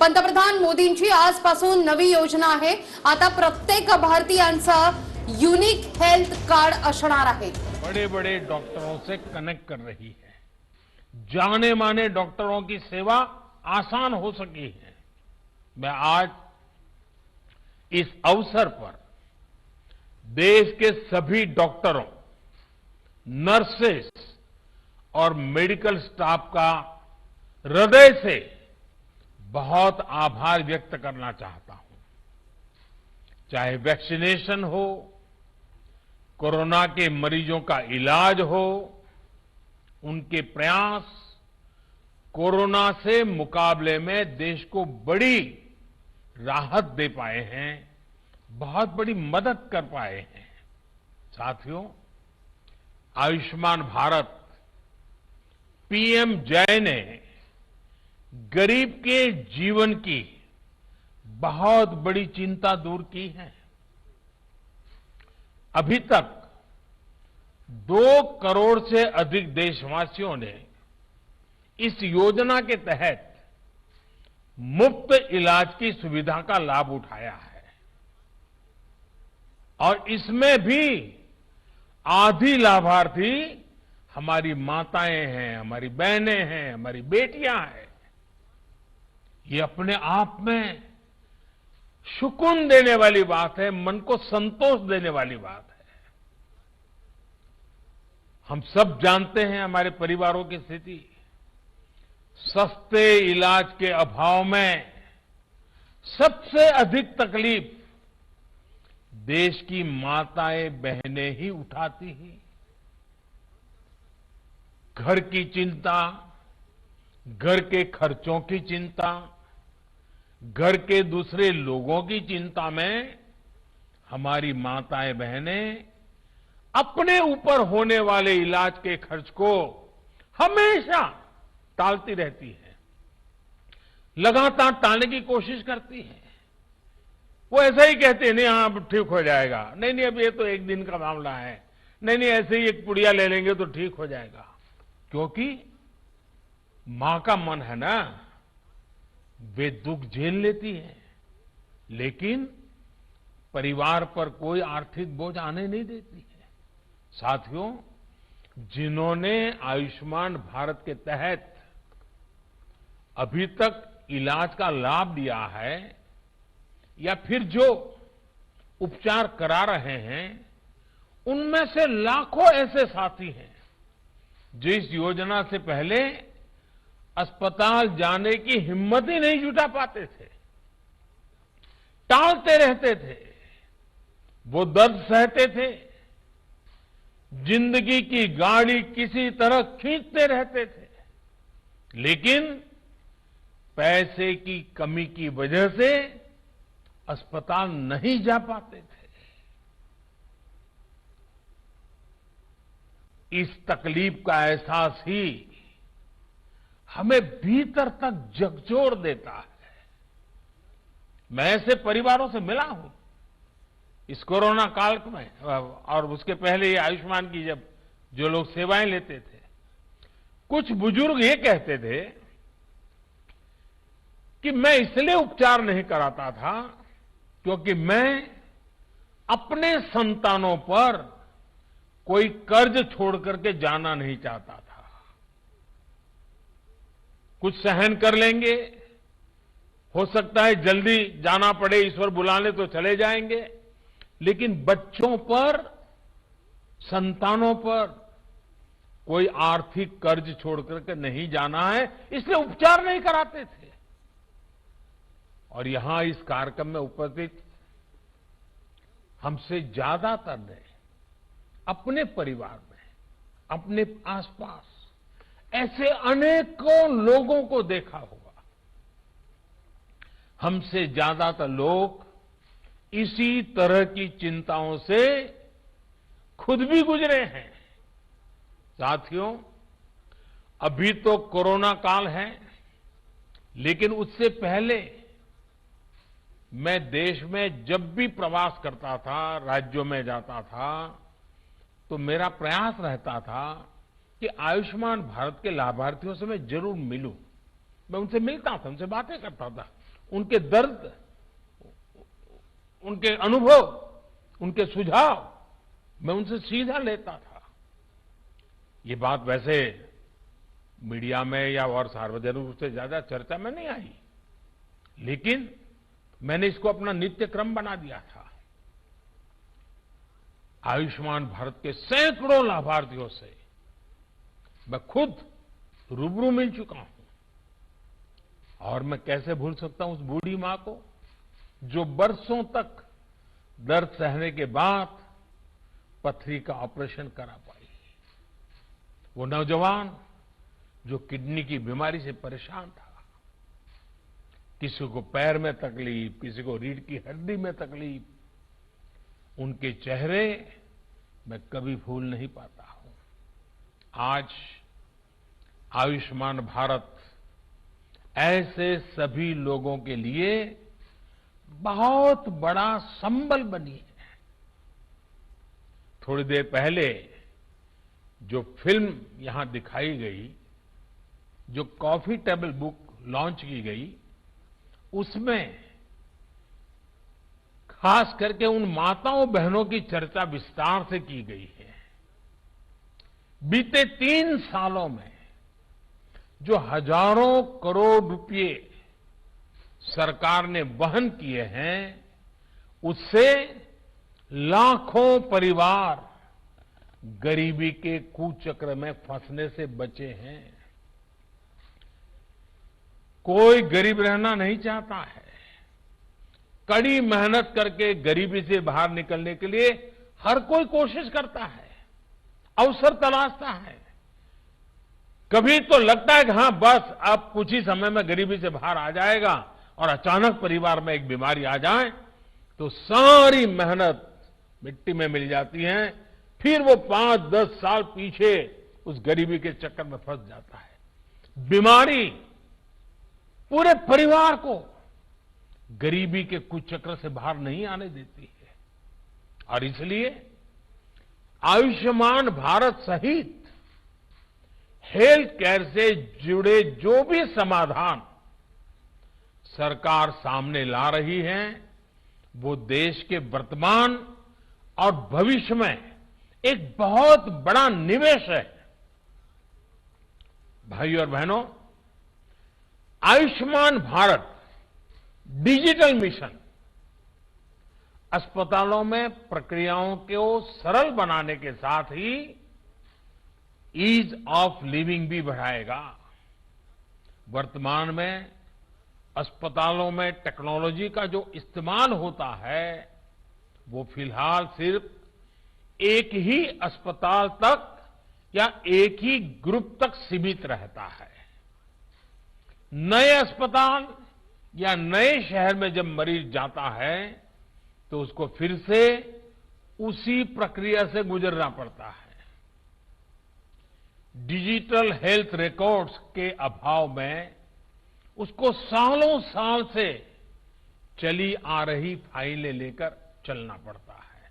पंतप्रधान मोदींची आजपासून नवी योजना आहे। आता प्रत्येक भारतीयांचं युनिक हेल्थ कार्ड असणार आहे। बड़े बड़े डॉक्टरों से कनेक्ट कर रही है। जाने माने डॉक्टरों की सेवा आसान हो सकी है। मैं आज इस अवसर पर देश के सभी डॉक्टरों, नर्सेस और मेडिकल स्टाफ का हृदय से बहुत आभार व्यक्त करना चाहता हूं। चाहे वैक्सीनेशन हो, कोरोना के मरीजों का इलाज हो, उनके प्रयास कोरोना से मुकाबले में देश को बड़ी राहत दे पाए हैं, बहुत बड़ी मदद कर पाए हैं। साथियों, आयुष्मान भारत पीएम जय ने गरीब के जीवन की बहुत बड़ी चिंता दूर की है। अभी तक 2 करोड़ से अधिक देशवासियों ने इस योजना के तहत मुफ्त इलाज की सुविधा का लाभ उठाया है और इसमें भी आधी लाभार्थी हमारी माताएं हैं, हमारी बहनें हैं, हमारी बेटियां हैं। ये अपने आप में सुकून देने वाली बात है, मन को संतोष देने वाली बात है। हम सब जानते हैं हमारे परिवारों की स्थिति। सस्ते इलाज के अभाव में सबसे अधिक तकलीफ देश की माताएं बहनें ही उठाती हैं। घर की चिंता, घर के खर्चों की चिंता, घर के दूसरे लोगों की चिंता में हमारी माताएं बहनें अपने ऊपर होने वाले इलाज के खर्च को हमेशा टालती रहती है, लगातार टालने की कोशिश करती है। वो ऐसा ही कहते हैं, नहीं हाँ अब ठीक हो जाएगा, नहीं नहीं अब ये तो एक दिन का मामला है, नहीं नहीं ऐसे ही एक पुड़िया ले लेंगे तो ठीक हो जाएगा। क्योंकि मां का मन है ना, वे दुख झेल लेती है, लेकिन परिवार पर कोई आर्थिक बोझ आने नहीं देती है। साथियों, जिन्होंने आयुष्मान भारत के तहत अभी तक इलाज का लाभ लिया है या फिर जो उपचार करा रहे हैं, उनमें से लाखों ऐसे साथी हैं जो इस योजना से पहले अस्पताल जाने की हिम्मत ही नहीं जुटा पाते थे, टालते रहते थे, वो दर्द सहते थे, जिंदगी की गाड़ी किसी तरह खींचते रहते थे, लेकिन पैसे की कमी की वजह से अस्पताल नहीं जा पाते थे। इस तकलीफ का एहसास ही हमें भीतर तक झकझोर देता है। मैं ऐसे परिवारों से मिला हूं इस कोरोना काल में, और उसके पहले ये आयुष्मान की जब जो लोग सेवाएं लेते थे, कुछ बुजुर्ग ये कहते थे कि मैं इसलिए उपचार नहीं कराता था क्योंकि मैं अपने संतानों पर कोई कर्ज छोड़ करके जाना नहीं चाहता था। कुछ सहन कर लेंगे, हो सकता है जल्दी जाना पड़े, ईश्वर बुला ले तो चले जाएंगे, लेकिन बच्चों पर, संतानों पर कोई आर्थिक कर्ज छोड़ करके नहीं जाना है, इसलिए उपचार नहीं कराते थे। और यहां इस कार्यक्रम में उपस्थित हमसे ज्यादातर ने अपने परिवार में, अपने आसपास ऐसे अनेकों लोगों को देखा होगा। हमसे ज्यादातर लोग इसी तरह की चिंताओं से खुद भी गुजरे हैं। साथियों, अभी तो कोरोना काल है, लेकिन उससे पहले मैं देश में जब भी प्रवास करता था, राज्यों में जाता था, तो मेरा प्रयास रहता था कि आयुष्मान भारत के लाभार्थियों से मैं जरूर मिलूं। मैं उनसे मिलता था, उनसे बातें करता था, उनके दर्द, उनके अनुभव, उनके सुझाव मैं उनसे सीधा लेता था। ये बात वैसे मीडिया में या और सार्वजनिक रूप से ज्यादा चर्चा में नहीं आई, लेकिन मैंने इसको अपना नित्य क्रम बना दिया था। आयुष्मान भारत के सैकड़ों लाभार्थियों से मैं खुद रूबरू मिल चुका हूं, और मैं कैसे भूल सकता हूं उस बूढ़ी मां को जो बरसों तक दर्द सहने के बाद पथरी का ऑपरेशन करा पाई, वो नौजवान जो किडनी की बीमारी से परेशान था, किसी को पैर में तकलीफ, किसी को रीढ़ की हड्डी में तकलीफ, उनके चेहरे मैं कभी भूल नहीं पाता हूं। आज आयुष्मान भारत ऐसे सभी लोगों के लिए बहुत बड़ा संबल बनी है। थोड़ी देर पहले जो फिल्म यहां दिखाई गई, जो कॉफी टेबल बुक लॉन्च की गई, उसमें खास करके उन माताओं बहनों की चर्चा विस्तार से की गई है। बीते 3 सालों में जो हजारों करोड़ रुपए सरकार ने वहन किए हैं, उससे लाखों परिवार गरीबी के कुचक्र में फंसने से बचे हैं। कोई गरीब रहना नहीं चाहता है। कड़ी मेहनत करके गरीबी से बाहर निकलने के लिए हर कोई कोशिश करता है, अवसर तलाशता है। कभी तो लगता है कि हां बस अब कुछ ही समय में गरीबी से बाहर आ जाएगा, और अचानक परिवार में एक बीमारी आ जाए तो सारी मेहनत मिट्टी में मिल जाती है। फिर वो 5-10 साल पीछे उस गरीबी के चक्कर में फंस जाता है। बीमारी पूरे परिवार को गरीबी के कुचक्र से बाहर नहीं आने देती है, और इसलिए आयुष्मान भारत सहित हेल्थ केयर से जुड़े जो भी समाधान सरकार सामने ला रही है, वो देश के वर्तमान और भविष्य में एक बहुत बड़ा निवेश है। भाइयों और बहनों, आयुष्मान भारत डिजिटल मिशन अस्पतालों में प्रक्रियाओं को सरल बनाने के साथ ही ईज ऑफ लिविंग भी बढ़ाएगा। वर्तमान में अस्पतालों में टेक्नोलॉजी का जो इस्तेमाल होता है, वो फिलहाल सिर्फ एक ही अस्पताल तक या एक ही ग्रुप तक सीमित रहता है। नए अस्पताल या नए शहर में जब मरीज जाता है तो उसको फिर से उसी प्रक्रिया से गुजरना पड़ता है। डिजिटल हेल्थ रिकॉर्ड्स के अभाव में उसको सालों साल से चली आ रही फाइलें लेकर चलना पड़ता है।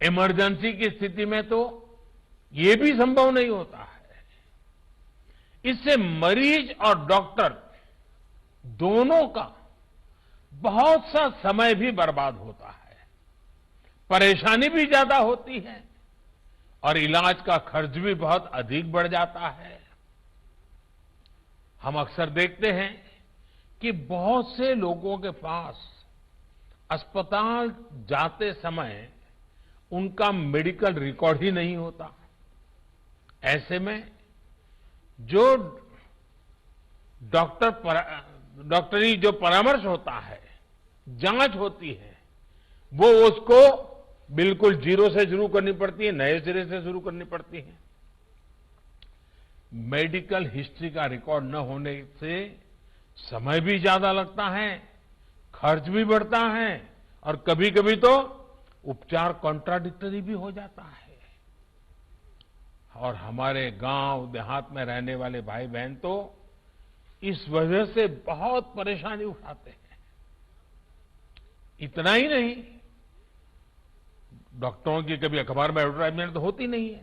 इमरजेंसी की स्थिति में तो ये भी संभव नहीं होता है। इससे मरीज और डॉक्टर दोनों का बहुत सा समय भी बर्बाद होता है, परेशानी भी ज्यादा होती है, और इलाज का खर्च भी बहुत अधिक बढ़ जाता है। हम अक्सर देखते हैं कि बहुत से लोगों के पास अस्पताल जाते समय उनका मेडिकल रिकॉर्ड ही नहीं होता। ऐसे में जो डॉक्टरी जो परामर्श होता है, जांच होती है, वो उसको बिल्कुल जीरो से शुरू करनी पड़ती है, नए सिरे से शुरू करनी पड़ती है। मेडिकल हिस्ट्री का रिकॉर्ड न होने से समय भी ज्यादा लगता है, खर्च भी बढ़ता है, और कभी कभी तो उपचार कॉन्ट्राडिक्टरी भी हो जाता है। और हमारे गांव देहात में रहने वाले भाई बहन तो इस वजह से बहुत परेशानी उठाते हैं। इतना ही नहीं, डॉक्टरों की कभी अखबार में एडवर्टाइजमेंट तो होती नहीं है।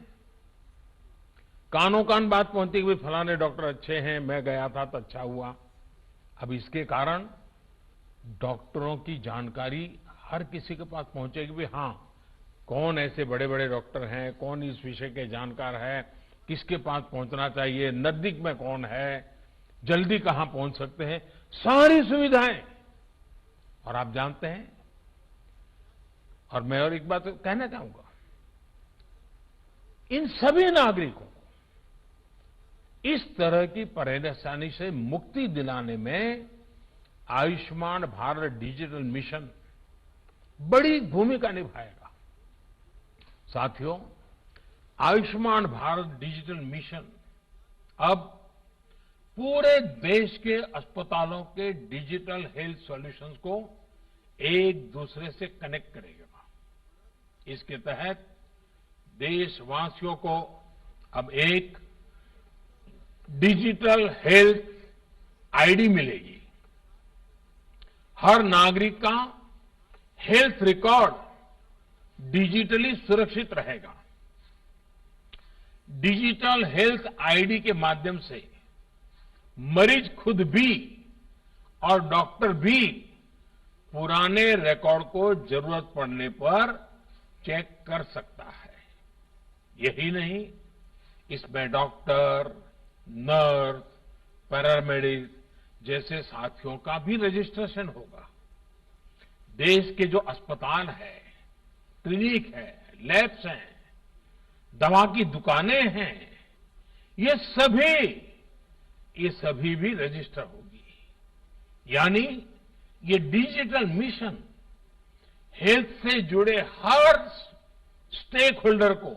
कानों कान बात पहुंचती कि फलाने डॉक्टर अच्छे हैं, मैं गया था तो अच्छा हुआ। अब इसके कारण डॉक्टरों की जानकारी हर किसी के पास पहुंचेगी भी हाँ, कौन ऐसे बड़े बड़े डॉक्टर हैं, कौन इस विषय के जानकार है, किसके पास पहुंचना चाहिए, नजदीक में कौन है, जल्दी कहां पहुंच सकते हैं, सारी सुविधाएं। और आप जानते हैं, और मैं और एक बात कहना चाहूंगा, इन सभी नागरिकों को इस तरह की परेशानी से मुक्ति दिलाने में आयुष्मान भारत डिजिटल मिशन बड़ी भूमिका निभाएगा। साथियों, आयुष्मान भारत डिजिटल मिशन अब पूरे देश के अस्पतालों के डिजिटल हेल्थ सॉल्यूशंस को एक दूसरे से कनेक्ट करेगा। इसके तहत देशवासियों को अब एक डिजिटल हेल्थ आईडी मिलेगी। हर नागरिक का हेल्थ रिकॉर्ड डिजिटली सुरक्षित रहेगा। डिजिटल हेल्थ आईडी के माध्यम से मरीज खुद भी और डॉक्टर भी पुराने रिकॉर्ड को जरूरत पड़ने पर चेक कर सकता है। यही नहीं, इसमें डॉक्टर, नर्स, पैरामेडिक जैसे साथियों का भी रजिस्ट्रेशन होगा। देश के जो अस्पताल है, क्लिनिक है, लैब्स हैं, दवा की दुकानें हैं, ये सभी भी रजिस्टर होगी। यानी ये डिजिटल मिशन हेल्थ से जुड़े हर स्टेक होल्डर को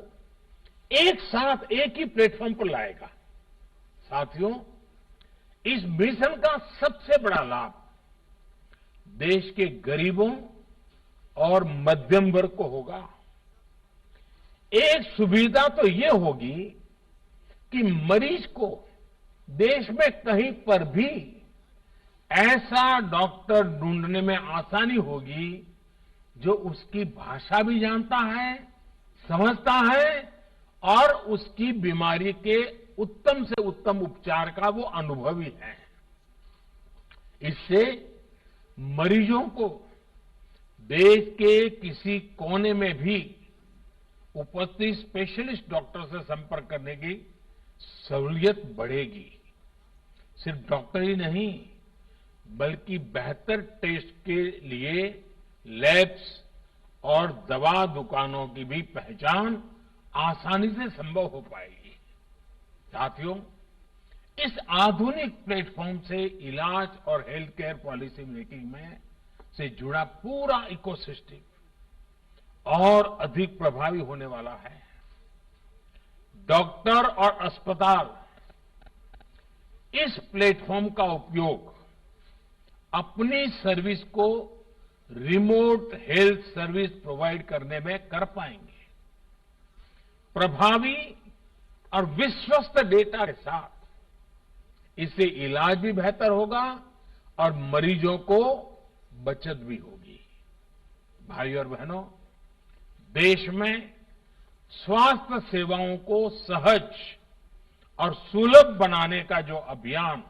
एक साथ एक ही प्लेटफॉर्म पर लाएगा। साथियों, इस मिशन का सबसे बड़ा लाभ देश के गरीबों और मध्यम वर्ग को होगा। एक सुविधा तो ये होगी कि मरीज को देश में कहीं पर भी ऐसा डॉक्टर ढूंढने में आसानी होगी जो उसकी भाषा भी जानता है, समझता है और उसकी बीमारी के उत्तम से उत्तम उपचार का वो अनुभवी है। इससे मरीजों को देश के किसी कोने में भी उपस्थित स्पेशलिस्ट डॉक्टर से संपर्क करने की सहूलियत बढ़ेगी। सिर्फ डॉक्टर ही नहीं, बल्कि बेहतर टेस्ट के लिए लैब्स और दवा दुकानों की भी पहचान आसानी से संभव हो पाएगी। साथियों, इस आधुनिक प्लेटफॉर्म से इलाज और हेल्थ केयर पॉलिसी मेकिंग में से जुड़ा पूरा इकोसिस्टम और अधिक प्रभावी होने वाला है। डॉक्टर और अस्पताल इस प्लेटफॉर्म का उपयोग अपनी सर्विस को रिमोट हेल्थ सर्विस प्रोवाइड करने में कर पाएंगे। प्रभावी और विश्वस्त डेटा के साथ इससे इलाज भी बेहतर होगा और मरीजों को बचत भी होगी। भाई और बहनों, देश में स्वास्थ्य सेवाओं को सहज और सुलभ बनाने का जो अभियान